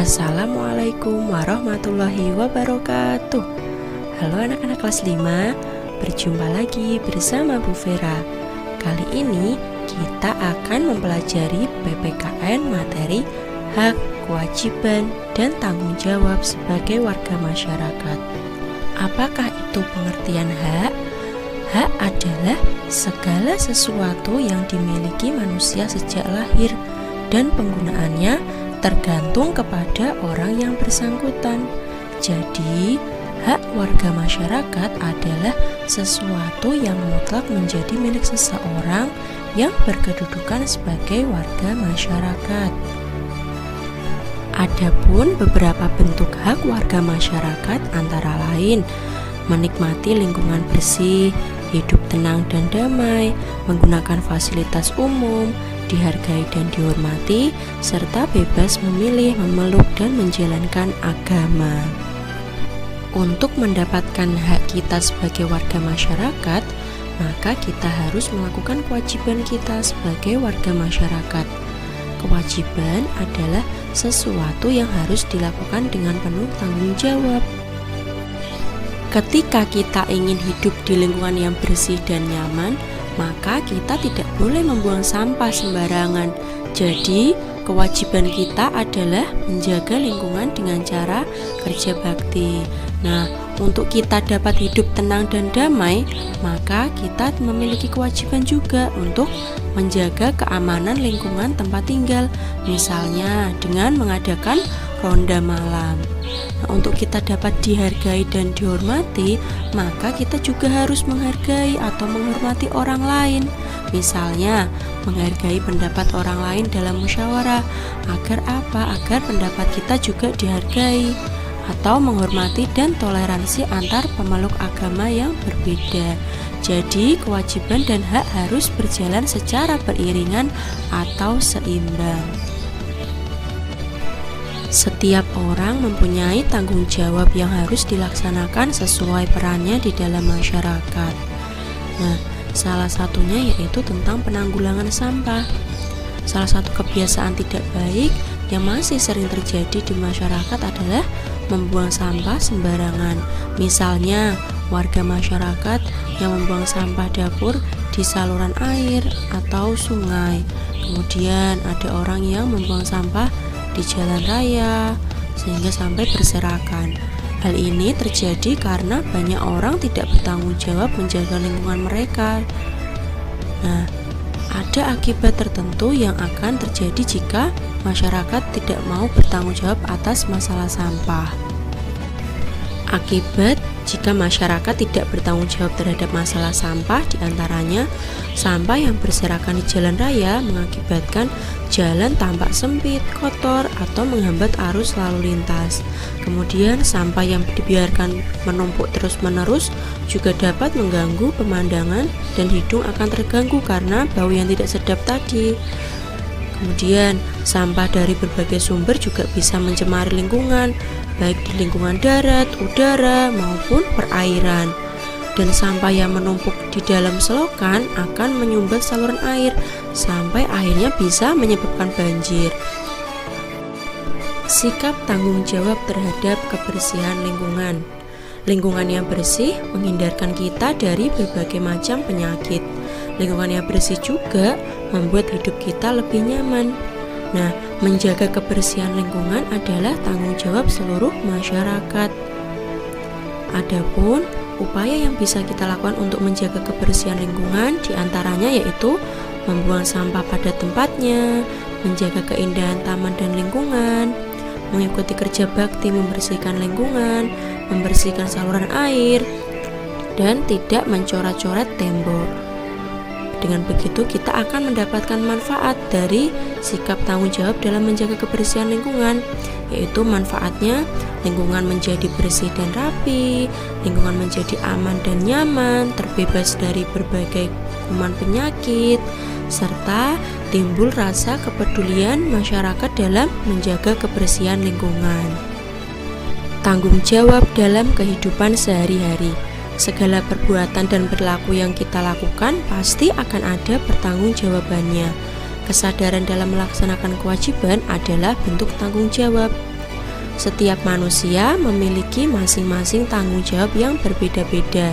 Assalamualaikum warahmatullahi wabarakatuh. Halo anak-anak kelas 5, berjumpa lagi bersama Bu Vera. Kali ini kita akan mempelajari PPKN materi hak, kewajiban, dan tanggung jawab sebagai warga masyarakat. Apakah itu pengertian hak? Hak adalah segala sesuatu yang dimiliki manusia sejak lahir dan penggunaannya tergantung kepada orang yang bersangkutan. Jadi, hak warga masyarakat adalah sesuatu yang mutlak menjadi milik seseorang yang berkedudukan sebagai warga masyarakat. Adapun beberapa bentuk hak warga masyarakat antara lain menikmati lingkungan bersih, hidup tenang dan damai, menggunakan fasilitas umum, dihargai dan dihormati, serta bebas memilih, memeluk, dan menjalankan agama. Untuk mendapatkan hak kita sebagai warga masyarakat, maka kita harus melakukan kewajiban kita sebagai warga masyarakat. Kewajiban adalah sesuatu yang harus dilakukan dengan penuh tanggung jawab. Ketika kita ingin hidup di lingkungan yang bersih dan nyaman, maka kita tidak boleh membuang sampah sembarangan. Jadi, kewajiban kita adalah menjaga lingkungan dengan cara kerja bakti. Nah, untuk kita dapat hidup tenang dan damai, maka kita memiliki kewajiban juga untuk menjaga keamanan lingkungan tempat tinggal, misalnya dengan mengadakan ronda malam. Nah, untuk kita dapat dihargai dan dihormati, maka kita juga harus menghargai atau menghormati orang lain. Misalnya, menghargai pendapat orang lain dalam musyawarah. Agar apa? Agar pendapat kita juga dihargai. Atau menghormati dan toleransi antar pemeluk agama yang berbeda. Jadi, kewajiban dan hak harus berjalan secara beriringan atau seimbang. Setiap orang mempunyai tanggung jawab yang harus dilaksanakan sesuai perannya di dalam masyarakat. Nah, salah satunya yaitu tentang penanggulangan sampah. Salah satu kebiasaan tidak baik yang masih sering terjadi di masyarakat adalah membuang sampah sembarangan. Misalnya, warga masyarakat yang membuang sampah dapur di saluran air atau sungai. Kemudian ada orang yang membuang sampah di jalan raya sehingga sampai berserakan. Hal ini terjadi karena banyak orang tidak bertanggung jawab menjaga lingkungan mereka. Nah, ada akibat tertentu yang akan terjadi jika masyarakat tidak mau bertanggung jawab atas masalah sampah. Akibat jika masyarakat tidak bertanggung jawab terhadap masalah sampah, diantaranya sampah yang berserakan di jalan raya mengakibatkan jalan tampak sempit, kotor, atau menghambat arus lalu lintas. Kemudian sampah yang dibiarkan menumpuk terus-menerus juga dapat mengganggu pemandangan dan hidung akan terganggu karena bau yang tidak sedap tadi. Kemudian sampah dari berbagai sumber juga bisa mencemari lingkungan, baik di lingkungan darat, udara, maupun perairan. Dan sampah yang menumpuk di dalam selokan akan menyumbat saluran air sampai akhirnya bisa menyebabkan banjir. Sikap tanggung jawab terhadap kebersihan lingkungan. Lingkungan yang bersih menghindarkan kita dari berbagai macam penyakit. Lingkungan yang bersih juga membuat hidup kita lebih nyaman. Nah, menjaga kebersihan lingkungan adalah tanggung jawab seluruh masyarakat. Adapun upaya yang bisa kita lakukan untuk menjaga kebersihan lingkungan diantaranya yaitu membuang sampah pada tempatnya, menjaga keindahan taman dan lingkungan, mengikuti kerja bakti membersihkan lingkungan, membersihkan saluran air, dan tidak mencoret-coret tembok. Dengan begitu kita akan mendapatkan manfaat dari sikap tanggung jawab dalam menjaga kebersihan lingkungan, yaitu manfaatnya lingkungan menjadi bersih dan rapi, lingkungan menjadi aman dan nyaman, terbebas dari berbagai kuman penyakit, serta timbul rasa kepedulian masyarakat dalam menjaga kebersihan lingkungan. Tanggung jawab dalam kehidupan sehari-hari. Segala perbuatan dan perilaku yang kita lakukan pasti akan ada pertanggungjawabannya. Kesadaran dalam melaksanakan kewajiban adalah bentuk tanggung jawab. Setiap manusia memiliki masing-masing tanggung jawab yang berbeda-beda.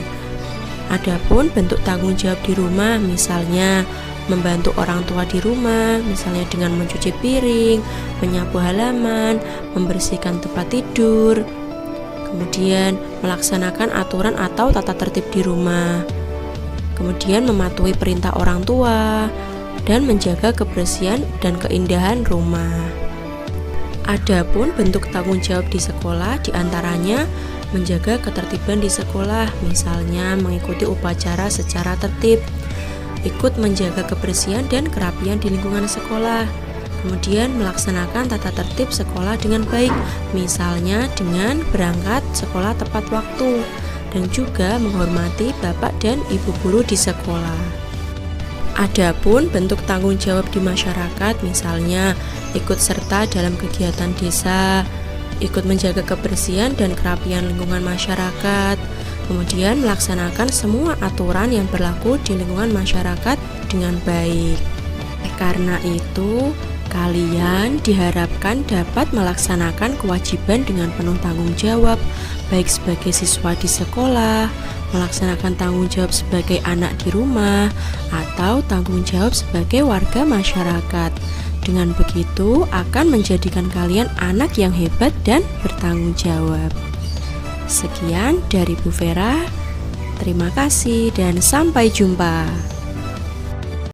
Adapun bentuk tanggung jawab di rumah, misalnya membantu orang tua di rumah, misalnya dengan mencuci piring, menyapu halaman, membersihkan tempat tidur, kemudian melaksanakan aturan atau tata tertib di rumah, kemudian mematuhi perintah orang tua, dan menjaga kebersihan dan keindahan rumah. Adapun bentuk tanggung jawab di sekolah diantaranya menjaga ketertiban di sekolah, misalnya mengikuti upacara secara tertib, ikut menjaga kebersihan dan kerapian di lingkungan sekolah, kemudian melaksanakan tata tertib sekolah dengan baik, misalnya dengan berangkat sekolah tepat waktu, dan juga menghormati bapak dan ibu guru di sekolah. Adapun bentuk tanggung jawab di masyarakat, misalnya ikut serta dalam kegiatan desa, ikut menjaga kebersihan dan kerapian lingkungan masyarakat, kemudian melaksanakan semua aturan yang berlaku di lingkungan masyarakat dengan baik. Karena itu, kalian diharapkan dapat melaksanakan kewajiban dengan penuh tanggung jawab, baik sebagai siswa di sekolah, melaksanakan tanggung jawab sebagai anak di rumah, atau tanggung jawab sebagai warga masyarakat. Dengan begitu, akan menjadikan kalian anak yang hebat dan bertanggung jawab. Sekian dari Bu Vera, terima kasih dan sampai jumpa.